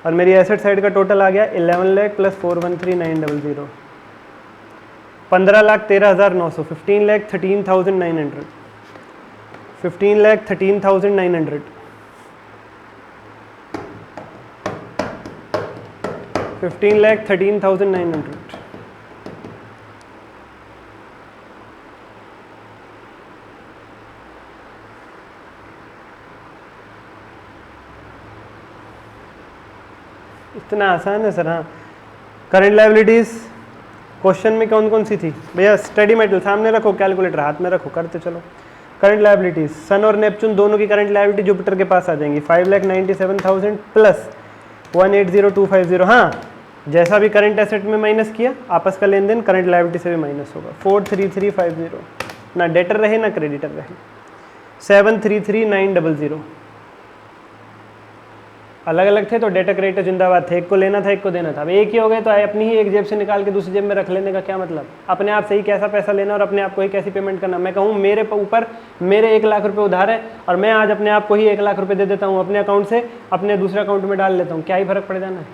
और मेरी एसेट साइड का टोटल आ गया 11 लाख प्लस 413,900, 15,13,900, 15,13,900, 15,13,900, 15,13,900। इतना आसान है सर। हाँ, करंट लायबिलिटीज क्वेश्चन में कौन कौन सी थी भैया? स्टडी मेटल सामने रखो, कैलकुलेटर हाथ में रखो, करते चलो। करंट लायबिलिटीज सन और नेपच्यून दोनों की करंट लायबिलिटी जुपिटर के पास आ जाएंगी 5,97,000 प्लस 180,250। हाँ, जैसा भी करंट एसेट में माइनस किया आपस का लेन देन करंट लायबिलिटी से भी माइनस होगा। 43350, ना डेटर रहे ना क्रेडिटर रहे। 733,900, अलग अलग थे तो डेटा क्रेडिटर जिंदाबाद थे, एक को लेना था एक को देना था। अब एक ही हो गए तो अपनी ही एक जेब से निकाल के दूसरी जेब में रख लेने का क्या मतलब? अपने आप से ही कैसा पैसा लेना और अपने आप को ही कैसी पेमेंट करना। मैं कहूँ मेरे ऊपर मेरे 1 लाख रुपए उधार है और मैं आज अपने आप को ही 1 लाख रुपए दे देता हूँ, अपने अकाउंट से अपने दूसरे अकाउंट में डाल लेता हूँ, क्या ही फर्क पड़ जाना है?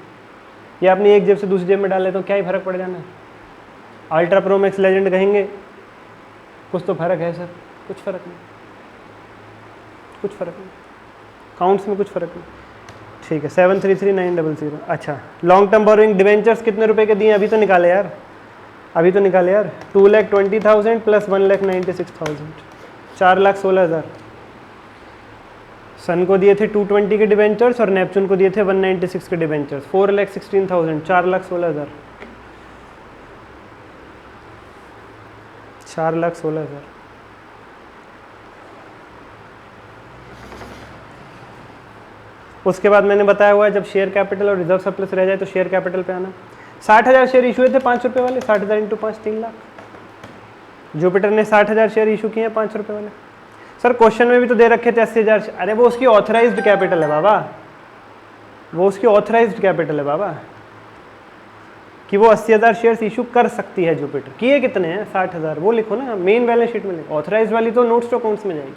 या अपनी एक जेब से दूसरी जेब में डाल लेता हूँ, क्या ही फर्क पड़ जाना है? अल्ट्रा प्रो मैक्स लेजेंड कहेंगे कुछ तो फर्क है सर? कुछ फर्क नहीं, कुछ फर्क नहीं, काउंट्स में कुछ फर्क नहीं। ठीक है, 733,900। अच्छा, लॉन्ग टर्म बोरोइंग डिवेंचर्स कितने रुपए के दिए? अभी तो निकाले यार, अभी तो निकाले यार। 2,20,000 प्लस 1,96,000, 4,16,000। सन को दिए थे 220 के डिवेंचर्स और नेपच्यून को दिए थे 196 के डिवेंचर्स। 4,16,000, 4,16,000, 4,16,000। उसके बाद मैंने बताया हुआ है जब शेयर कैपिटल और रिजर्व सरप्लस रह जाए तो शेयर कैपिटल पे आना। 60,000 शेयर इशू हुए थे 5 रुपये वाले, 60,000 इंटू 5 3 लाख। जुपिटर ने 60,000 शेयर इशू किए हैं 5 रुपये वाले। सर क्वेश्चन में भी तो दे रखे थे 80,000। अरे वो उसकी ऑथराइज्ड कैपिटल है बाबा, वो उसकी ऑथराइज्ड कैपिटल है बाबा, कि वो 80,000 शेयर्स इशू कर सकती है जुपिटर। किए कितने हैं? 60,000। वो लिखो ना, मेन बैलेंस शीट में लिखो। ऑथराइज्ड वाली तो नोट्स टू अकाउंट्स में जाएगी।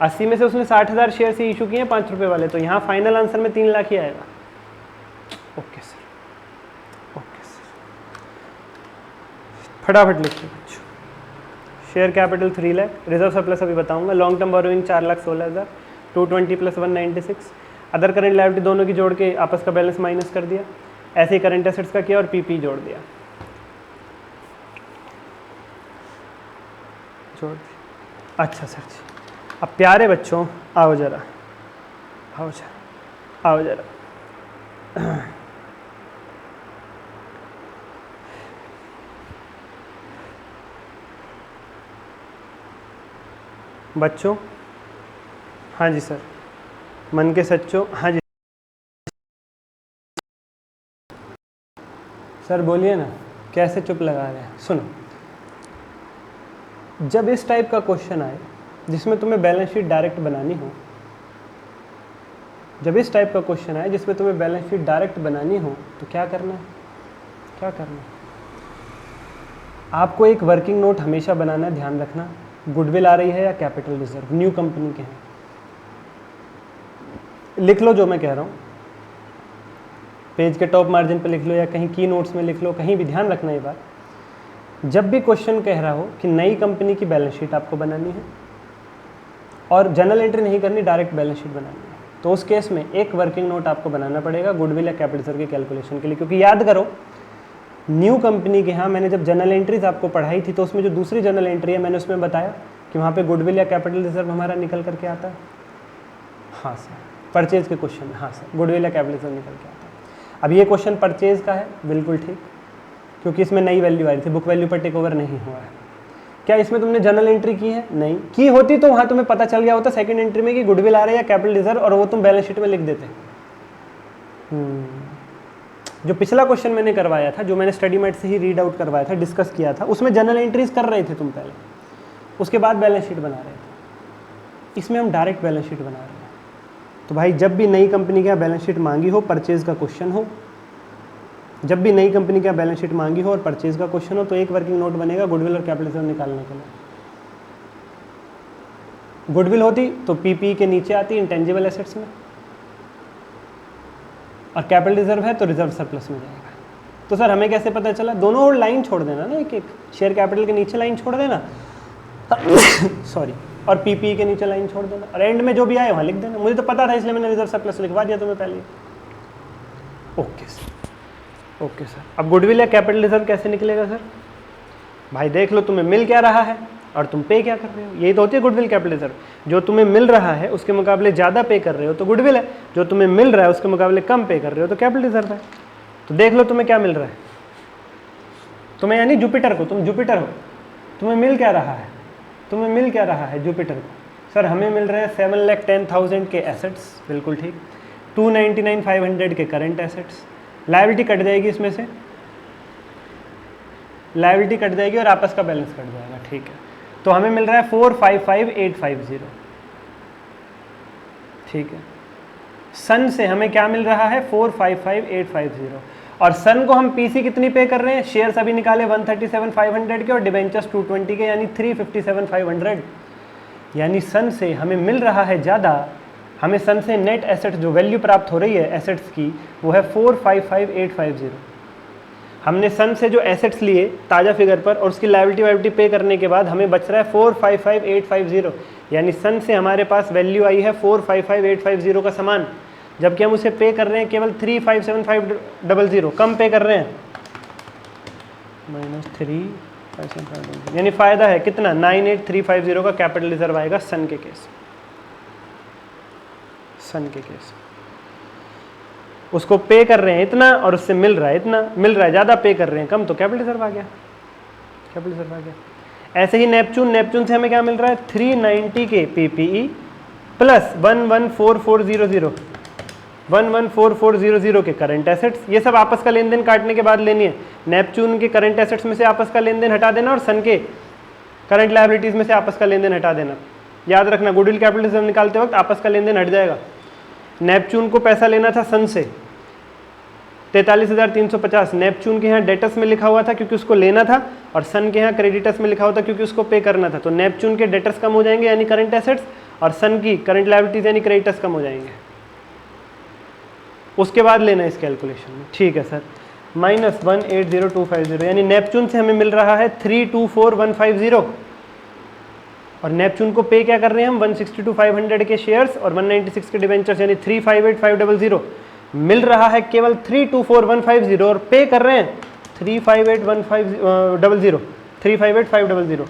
80 में से उसने 60,000 शेयर से इशू किए हैं 5 रुपये वाले, तो यहाँ फाइनल आंसर में 3 लाख ही आएगा। ओके सर, ओके सर, फटाफट लिखिए बच्चों। Share capital 3 lakh, reserve surplus अभी बताऊंगा। Long term borrowing 4,16,000, 220 plus 196। Other current liability दोनों की जोड़ के आपस का बैलेंस माइनस कर दिया। ऐसे ही करंट एसेट्स का किया और पीपी जोड़ दिया, जोड़ दिया। अच्छा सर जी, अब प्यारे बच्चों आओ जरा, आओ जरा, आओ जरा। बच्चों, हाँ जी सर, मन के सच्चों, हाँ जी सर बोलिए ना, कैसे चुप लगा रहे हैं? सुनो, जब इस टाइप का क्वेश्चन आए जिसमें तुम्हें बैलेंस शीट डायरेक्ट बनानी हो, जब इस टाइप का क्वेश्चन आए जिसमें तुम्हें बैलेंस शीट डायरेक्ट बनानी हो तो क्या करना है? क्या करना है? आपको एक वर्किंग नोट हमेशा बनाना है। ध्यान रखना, गुडविल आ रही है या कैपिटल रिजर्व, न्यू कंपनी के हैं, लिख लो जो मैं कह रहा हूँ। पेज के टॉप मार्जिन पे लिख लो या कहीं की नोट्स में लिख लो, कहीं भी ध्यान रखना ये बात। जब भी क्वेश्चन कह रहा हो कि नई कंपनी की बैलेंस शीट आपको बनानी है और जनरल एंट्री नहीं करनी, डायरेक्ट बैलेंस शीट बनानी है, तो उस केस में एक वर्किंग नोट आपको बनाना पड़ेगा गुडविल या कैपिटल रिजर्व के कैलकुलेशन के लिए, क्योंकि याद करो न्यू कंपनी के यहाँ मैंने जब जर्नल एंट्रीज आपको पढ़ाई थी तो उसमें जो दूसरी जर्नल एंट्री है मैंने उसमें बताया कि वहाँ पे गुडविल या कैपिटल रिजर्व हमारा निकल करके आता है। हाँ सर, परचेज के क्वेश्चन में, हाँ सर, गुडविल या कैपिटल रिजर्व निकल के आता है। अब ये क्वेश्चन परचेज का है, बिल्कुल ठीक, क्योंकि इसमें नई वैल्यू आ रही थी, बुक वैल्यू पर टेक ओवर नहीं हुआ है। क्या इसमें तुमने जर्नल एंट्री की है? नहीं की होती तो वहाँ तुम्हें पता चल गया होता सेकंड एंट्री में कि गुडविल आ रहा है या कैपिटल रिजर्व, और वो तुम बैलेंस शीट में लिख देते। जो पिछला क्वेश्चन मैंने करवाया था, जो मैंने स्टडी मेट से ही रीड आउट करवाया था, डिस्कस किया था, उसमें जर्नल एंट्रीज कर रहे थे तुम पहले, उसके बाद बैलेंस शीट बना रहे थे। इसमें हम डायरेक्ट बैलेंस शीट बना रहे हैं। तो भाई जब भी नई कंपनी का बैलेंस शीट मांगी हो, परचेज का क्वेश्चन हो, जब भी नई कंपनी का बैलेंस शीट मांगी हो और परचेज का क्वेश्चन हो, तो एक वर्किंग नोट बनेगा गुडविल और कैपिटल रिजर्व निकालने के लिए। गुडविल होती तो पीपी के नीचे आती इंटेंजिबल एसेट्स में, और कैपिटल रिजर्व है तो रिजर्व सरप्लस में जाएगा। तो सर हमें कैसे पता चला? दोनों ओर लाइन छोड़ देना ना, एक एक शेयर कैपिटल के नीचे लाइन छोड़ देना सॉरी, और पीपी के नीचे लाइन छोड़ देना, और एंड में जो भी आए वहाँ लिख देना। मुझे तो पता था इसलिए मैंने रिजर्व सरप्लस लिखवा दिया तुम्हें पहले। Okay sir, okay sir. अब गुडविल या कैपिटल रिजर्व कैसे निकलेगा सर? भाई देख लो तुम्हें मिल क्या रहा है और तुम पे क्या कर रहे हो, यही तो होती है गुडविल कैपिटल रिजर्व। जो तुम्हें मिल रहा है उसके मुकाबले ज़्यादा पे कर रहे हो तो गुडविल है, जो तुम्हें मिल रहा है उसके मुकाबले कम पे कर रहे हो तो कैपिटल रिजर्व है। तो देख लो तुम्हें क्या मिल रहा है, तुम्हें यानी जुपिटर को, तुम जुपिटर हो, तुम्हें मिल क्या रहा है, तुम्हें मिल क्या रहा है जुपिटर को? सर हमें मिल रहे हैं 7,10,000 के एसेट्स, बिल्कुल ठीक, 299,500 के करंट एसेट्स, लायबिलिटी कट जाएगी इसमें से, लायबिलिटी कट जाएगी और आपस का बैलेंस कट जाएगा, ठीक है। तो हमें मिल रहा है 455,850, ठीक है। सन से हमें क्या मिल रहा है? 455,850, और सन को हम पीसी कितनी पे कर रहे हैं? शेयर्स अभी निकाले 137,500 के और डिबेंचर्स 220 के, यानी 357,500, यानी सन से हमें मिल रहा है ज़्यादा। हमें सन से नेट एसेट जो वैल्यू प्राप्त हो रही है एसेट्स की वो है 455,850। हमने सन से जो एसेट्स लिए ताज़ा फिगर पर और उसकी लायबिलिटी पे करने के बाद हमें बच रहा है 455,850, यानी सन से हमारे पास वैल्यू आई है 455,850 का समान, जबकि हम उसे पे कर रहे हैं केवल 357,500, कम पे कर रहे हैं, -357,500, यानी फ़ायदा है कितना? 98,350 का कैपिटल रिजर्व आएगा सन के केस, सन के केस। उसको पे कर रहे हैं इतना और उससे मिल रहा है इतना, मिल रहा है ज़्यादा, पे कर रहे हैं कम, तो कैपिटल रिजर्व आ गया, कैपिटल रिजर्व आ गया। ऐसे ही नेपच्यून, नेपच्यून से हमें क्या मिल रहा है? 390 के पीपीई प्लस 114400, 114400 के करंट एसेट्स। ये सब आपस का लेन देन काटने के बाद लेनी है। नेपच्यून के करंट एसेट्स में से आपस का लेन देन हटा देना और सन के करंट लायबिलिटीज़ में से आपस का लेन देन हटा देना। याद रखना गुडविल कैपिटल रिजर्व निकालते वक्त आपस का लेन देन हट जाएगा। नेपच्यून को पैसा लेना था सन से 43,350, नेपच्यून के यहाँ डेटस में लिखा हुआ था क्योंकि उसको लेना था, और सन के यहाँ क्रेडिटस में लिखा हुआ था क्योंकि उसको पे करना था। तो नेपच्यून के डेटस कम हो जाएंगे यानी करंट एसेट्स, और सन की करंट लायबिलिटीज यानी क्रेडिटस कम हो जाएंगे। उसके बाद लेना इस कैलकुलेशन में, ठीक है सर। -180,250, यानी नेपच्यून से हमें मिल रहा है 324,150, और नेपच्यून को पे क्या कर रहे हैं हम? 162,500 के शेयर्स और 196 के डिवेंचर्स, यानी 358,500। मिल रहा है केवल 324,150 और पे कर रहे हैं 358,500, 358,500,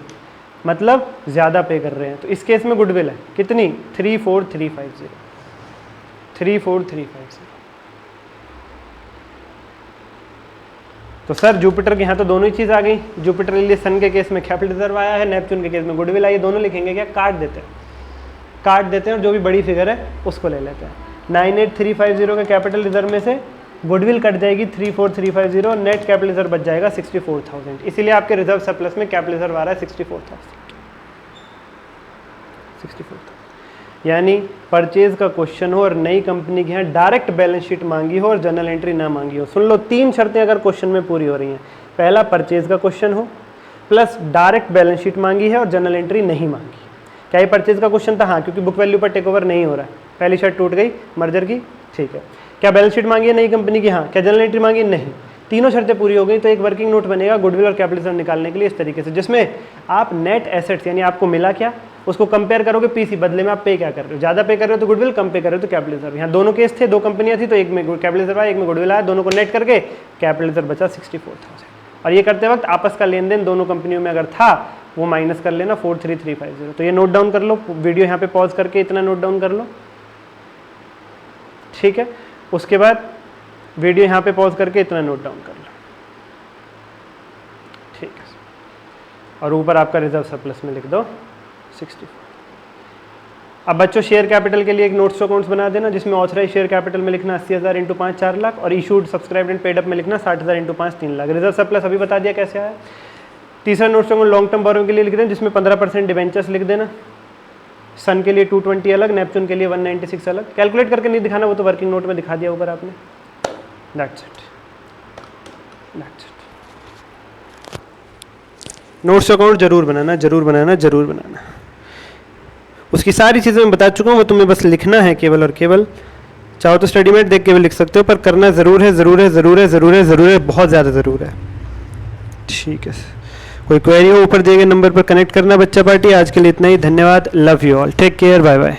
मतलब ज़्यादा पे कर रहे हैं। तो इस केस में गुडविल है कितनी? 34350, 34350। तो सर जुपिटर के यहाँ तो दोनों ही चीज़ आ गई। जुपिटर के लिए सन के केस में कैपिटल रिजर्व आया है, नेपच्यून के केस में गुडविल आई है। दोनों लिखेंगे क्या? काट देते हैं, काट देते हैं और जो भी बड़ी फिगर है उसको ले लेते हैं। 98,350 के कैपिटल रिजर्व में से गुडविल कट जाएगी 34350 और नेट कैपिटल रिजर्व बच जाएगा 64,000। इसीलिए आपके रिजर्व सरप्लस में कैपिटल रिजर्व आ रहा है 64,000। यानी परचेज का क्वेश्चन हो और नई कंपनी के यहाँ डायरेक्ट बैलेंस शीट मांगी हो और जर्नल एंट्री ना मांगी हो। सुन लो, 3 शर्तें अगर क्वेश्चन में पूरी हो रही हैं। पहला, परचेज का क्वेश्चन हो, प्लस डायरेक्ट बैलेंस शीट मांगी है और जर्नल एंट्री नहीं मांगी। क्या ये परचेज का क्वेश्चन था? हाँ, क्योंकि बुक वैल्यू पर टेक ओवर नहीं हो रहा है, पहली शर्त टूट गई मर्जर की, ठीक है। क्या बैलेंस शीट मांगी है नई कंपनी की? हाँ। क्या जर्नल एंट्री मांगी? नहीं। तीनों शर्तें पूरी हो गई तो एक वर्किंग नोट बनेगा गुडविल और कैपिटल रिजर्व निकालने के लिए इस तरीके से, जिसमें आप नेट एसेट्स यानी आपको मिला क्या उसको कंपेयर करोगे पीसी, बदले में आप पे क्या कर रहे हो, ज़्यादा पे कर रहे हो तो गुडविल, कम पे कर रहे हो तो कैपिटल रिजर्व। यहाँ दोनों केस थे, 2 कंपनियाँ थी तो एक में कैपिटल रिजर्व आया, एक में गुडविल आया, दोनों को नेट करके कैपिटल रिजर्व बचा 64,000। और ये करते वक्त आपस का लेन देन दोनों कंपनियों में अगर था वो माइनस कर लेना 43350। तो ये नोट डाउन कर लो, वीडियो यहाँ पे पॉज करके इतना नोट डाउन कर लो, ठीक है। उसके बाद वीडियो यहाँ पे पॉज करके इतना नोट डाउन कर लो, ठीक है। और ऊपर आपका रिजर्व सरप्लस में लिख दो 64। अब बच्चों शेयर कैपिटल के लिए एक नोट्स टू अकाउंट्स बना देना, जिसमें ऑथराइज शेयर कैपिटल में लिखना 80,000 × 5 4 लाख, और issued subscribed and paid up में लिखना 60,000 × 5 3 लाख। रिजर्व सरप्लस अभी बता दिया कैसे आया। तीसरा notes to account long term borrowing के लिए लिख देना, जिसमें 15% डिवेंचर्स लिख देना। सन के लिए 220 अलग, नेपच्यून के लिए 196 अलग। कैलकुलेट करके नहीं दिखाना, वो तो वर्किंग नोट में दिखा दिया ऊपर आपने। That's it, that's it. Notes to account जरूर बनाना, जरूर बनाना, जरूर बनाना। उसकी सारी चीज़ें मैं बता चुका हूँ, वो तुम्हें बस लिखना है केवल और केवल। चाहो तो स्टडीमेट देख के भी लिख सकते हो, पर करना ज़रूर है, ज़रूर है, ज़रूर है, ज़रूर है, ज़रूर है, बहुत ज़्यादा ज़रूर है, ठीक है। कोई क्वेरी हो ऊपर दिए गए नंबर पर कनेक्ट करना बच्चा पार्टी। आज के लिए इतना ही, धन्यवाद, love you all, take care, bye bye.